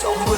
អ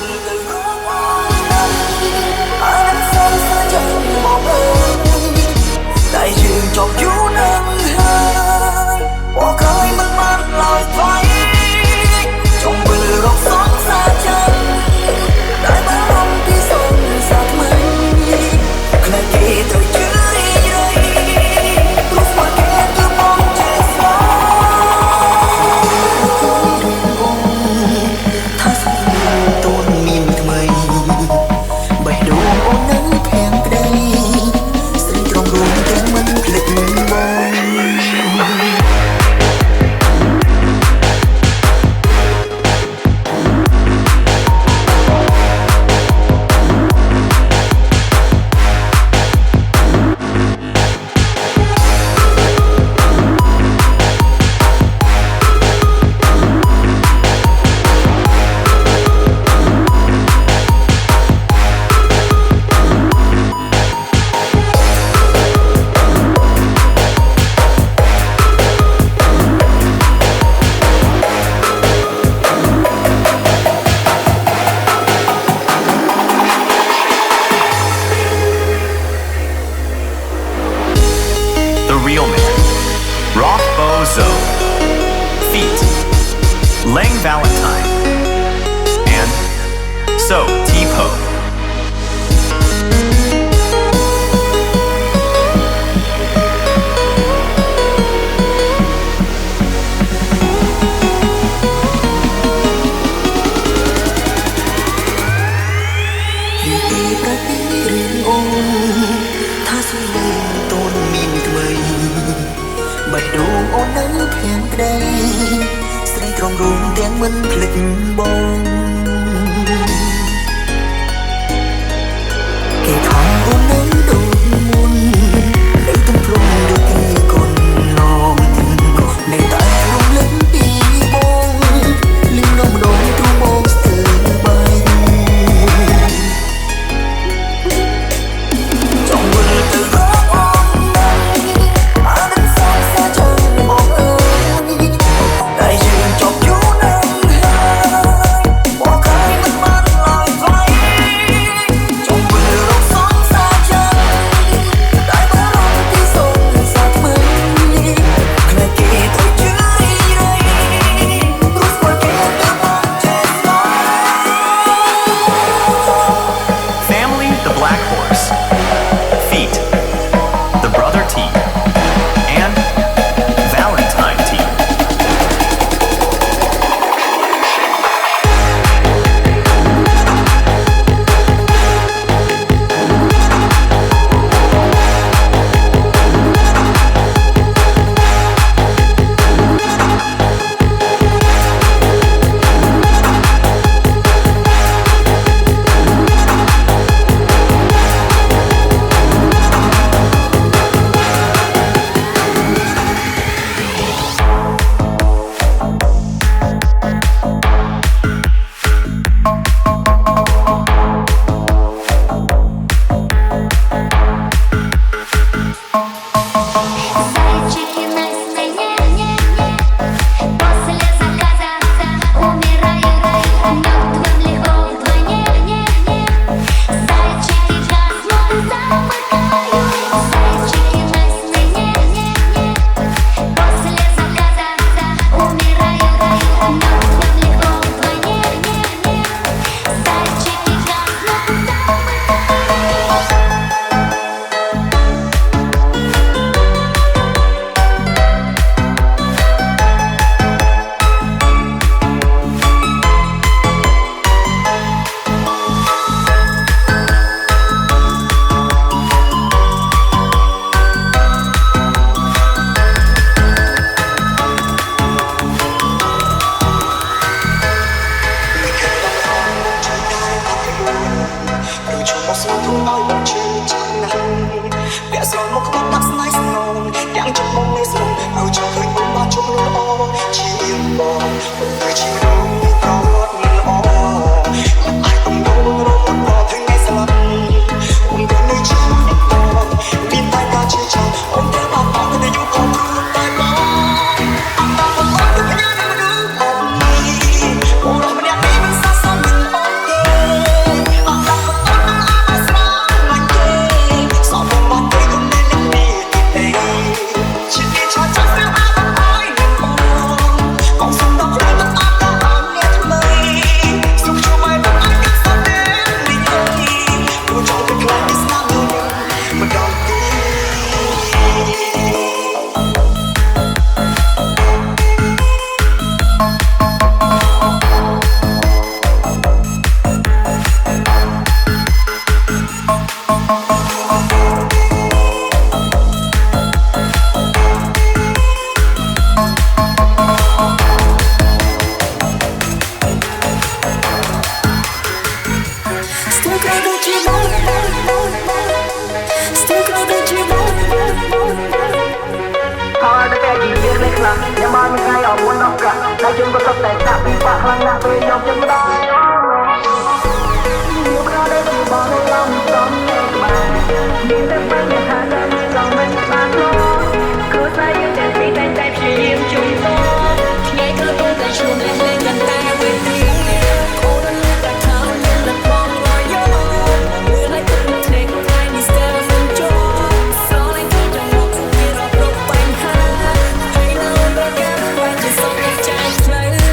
Still call the G-Ball. ហើយតែគេនិយាយលេខខ្លះញ៉ាំបានមួយថ្ងៃអត់មួយ10កាក់តែយើងក៏សុទ្ធតែចាក់ពីបាក់ខ្លាំងណាស់ពេលខ្ញុំចិត្តម្ដងខ្ញុំក៏ได้ពីបងនៅឡំសំនៅក្បែរមានតែពេលមានថាដល់ចង់មិនបានខ្លួនគឺតែយើងតែពីតែព្យាយាមជួយទៅថ្ងៃក៏គង់តែជួបលេងกันតែពេលទីអូននៅតែថើមានតែបងរយយោមើលឲ្យទៅ take time is there for joy ស្រលាញ់ទៅចង់មកគេរកគ្រប់បញ្ហាហើយនៅរកការខ្វះជាសោកចាស់ផ្លូវ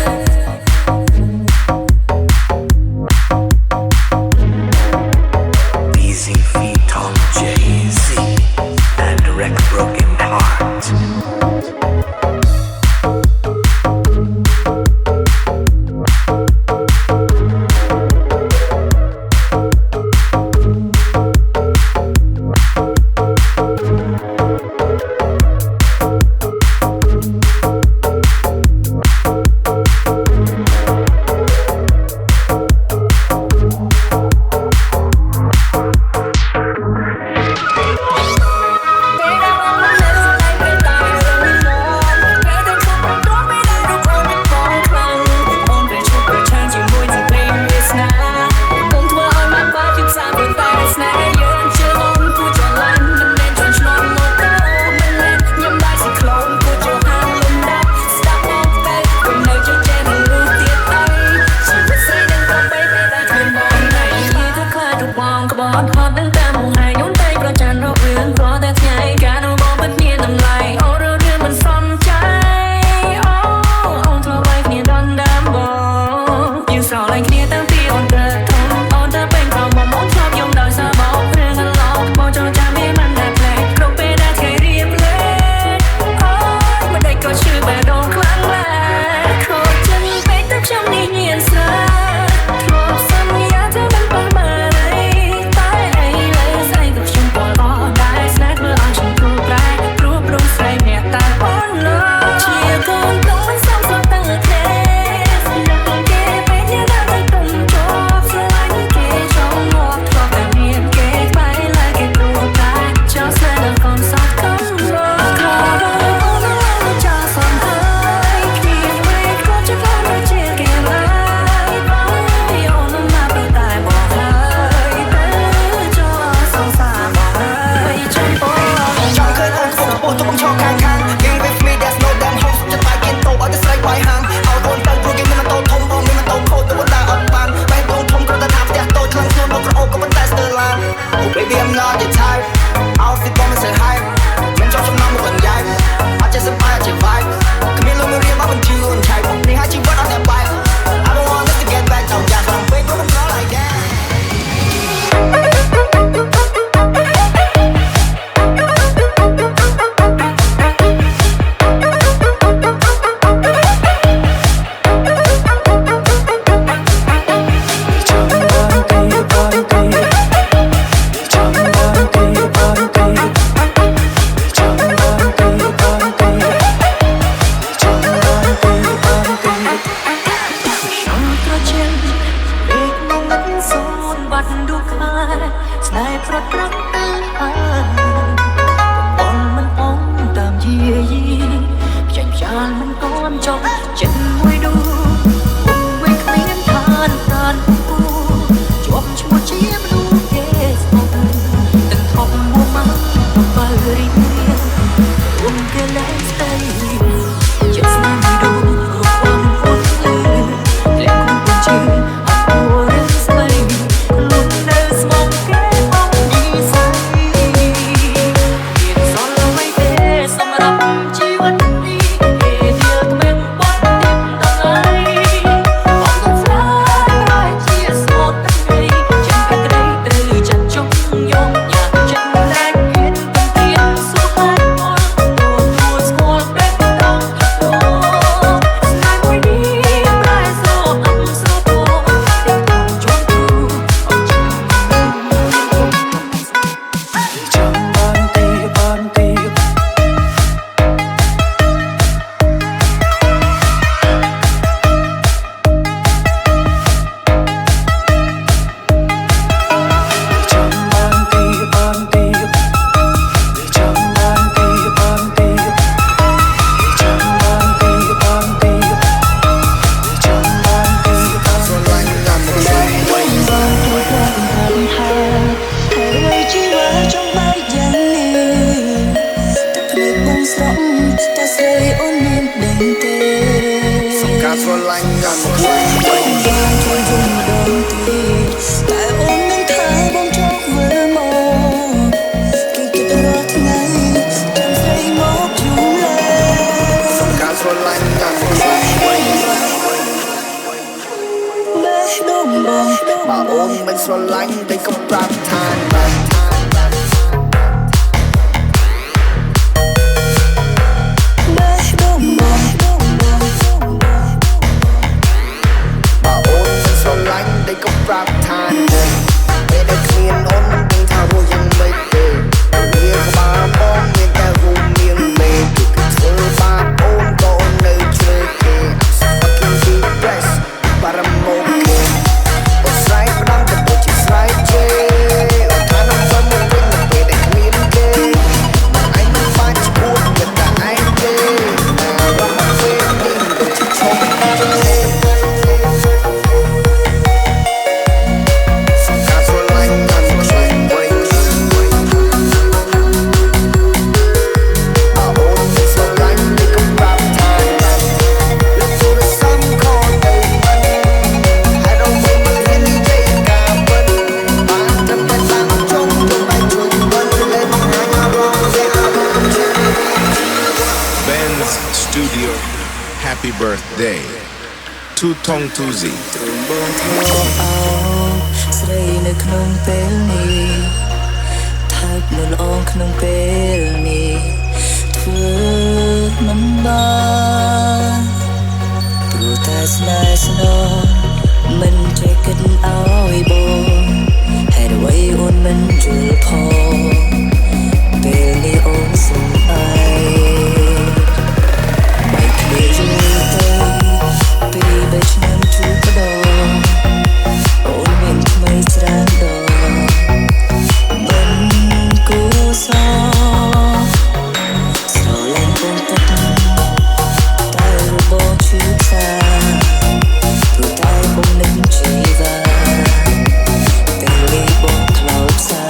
ការស្រឡាញ់ញ៉ាំខ្លួនវិញជួយយំម្ដងទៀតតែអូននឹងថាបងចង់វិលមកគេគិតរាល់ថ្ងៃចាំស្រីមកយូរឡើយការស្រឡាញ់ញ៉ាំខ្លួនវិញបេះដូងបងបើអូនមិនស្រឡាញ់តែក៏ប្រាប់ថាបានប្រាប់ថានឹងពេលដែលគ្មានអូនមិនដឹងថារស់យ៉ាងម៉េចទេវាក្បាលបងមានតែរូបនាងមេគឺធ្វើបាបអូនក៏អូននៅជ្រើគេ fucking depressed បារមកគេអូនស្រ័យផ្ដំទៅដូចជាស្រ័យជេអូនថានឹងធ្វើមកវិញនៅពេលដែលគ្មានគេមកឯងមិនបាច់ឈួតតែឯងទេតែរំខានពេលនេះដូចជាឈប់Happy birthday to Tong Tuzi បងធ្លាប់អោស្រីនៅក្នុងពេលនេះថើបនៅល្អក្នុងពេលនេះធ្វើមិនបានព្រោះតែស្នេហ៍ស្នងមិនចេះគិតឲ្យបងហេតុអ្វីអូនមិនយល់ផងពេលនេះអូនសុំអីไม่เคยรู้ទៅពីបីឆ្នាំជួបម្ដងអូនមានថ្មីច្រើនដងមិនគួរសស្រឡាញ់បងទឹកតែរបបឈឺផ្សាព្រោះតែបងនឹងជីវាពេលនេះបងខ្លោចផ្សា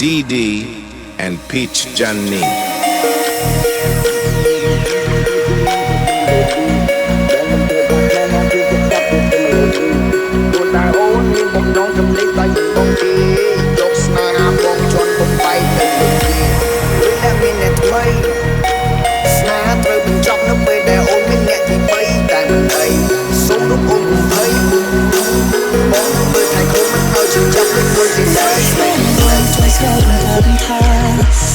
DD and Peach Janine តែអូនមានបំណងចំលេចដៃបងទីយកស្នេហាបងជន់បំបីទៅលោកទីឬអ្នកមានអ្នកថ្មីស្នេហាត្រូវបញ្ចប់នៅពេលដែលអូនមានអ្នកទី3តែមិនអីសូមរំអូនភ័យបងមើលថៃខ្លួនមិនឲ្យជិះចាប់នឹងមួយទីស្រីស្រីជួយស្គាល់ថា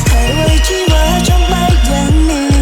ហើយជីវិតចាំបែកយ៉ាងនេះ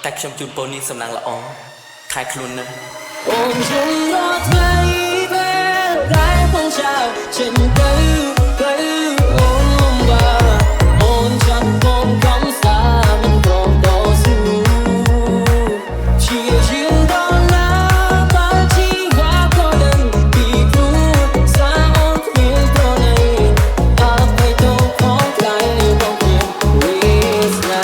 តែខ្ញុំជូនពរនាងសំណាងល្អខែខ្លួនណាស់អូនជុំរត់ថ្ងៃពេលដែលផងចៅចេញទៅអូនបាអូនចាំបងកំសាមិនព្រមតស៊ូជាជាងដល់ណាបើជីវ៉ាក៏ដឹងពីគ្រូសាអូនគ្មានប្រណីអបិទទៅផងខ្លាយបងគ្មានវាសនា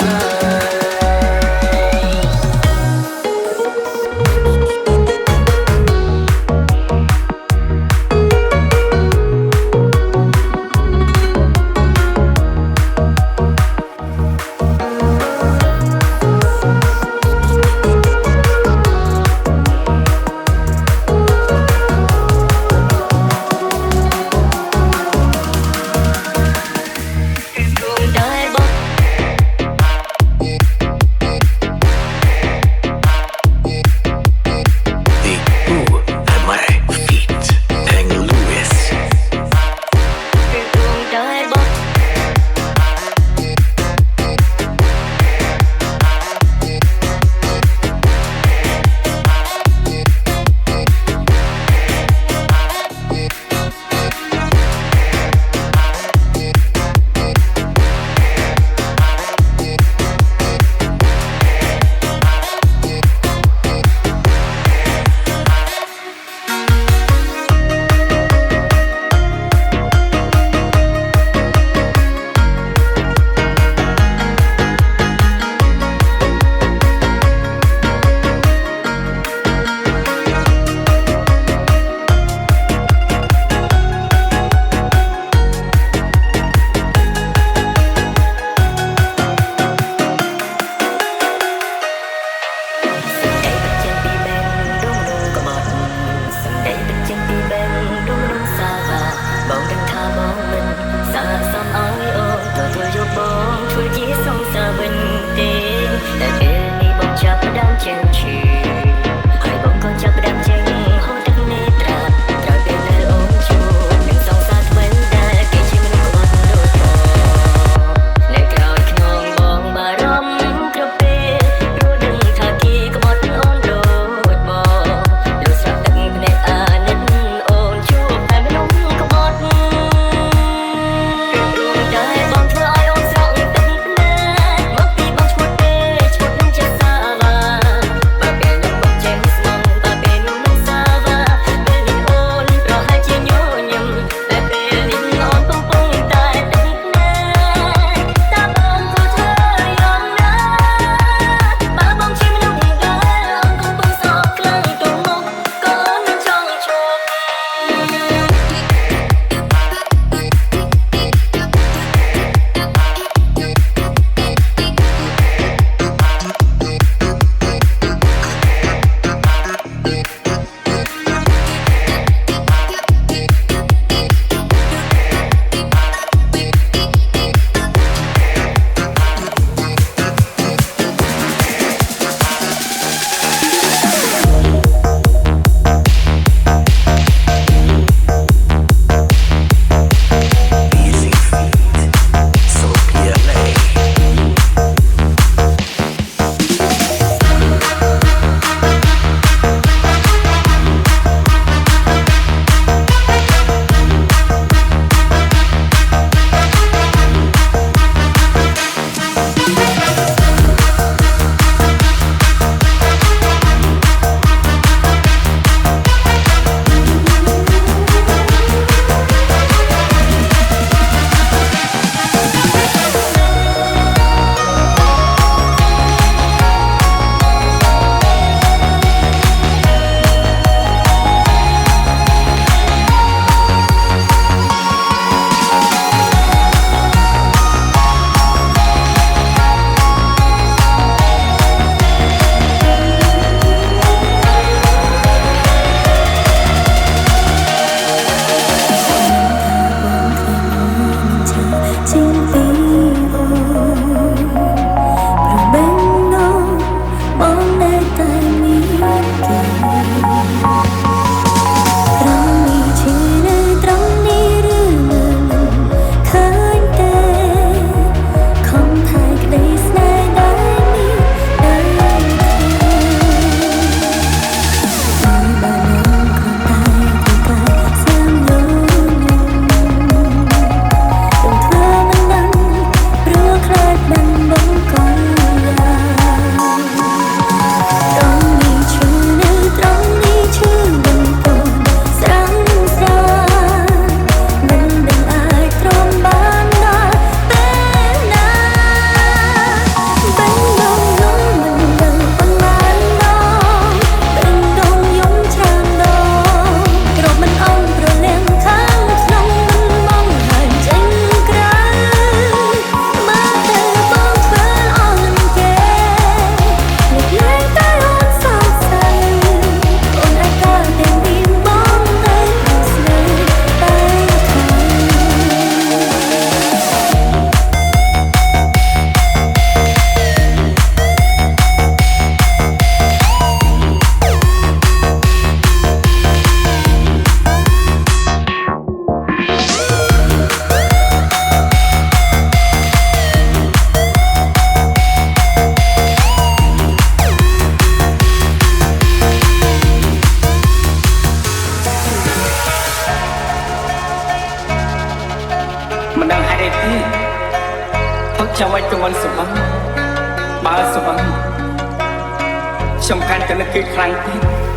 ចាំឲ្យទាន់សម្បត្តិបើសម្បត្តិខ្ញុំកាន់តែនឹកគេខ្លាំងទៀត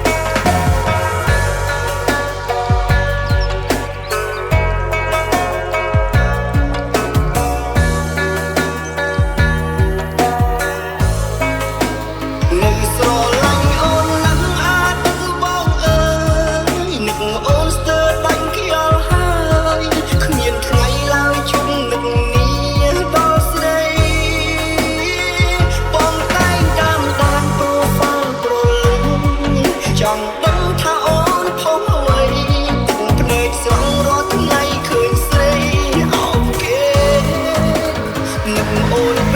អូន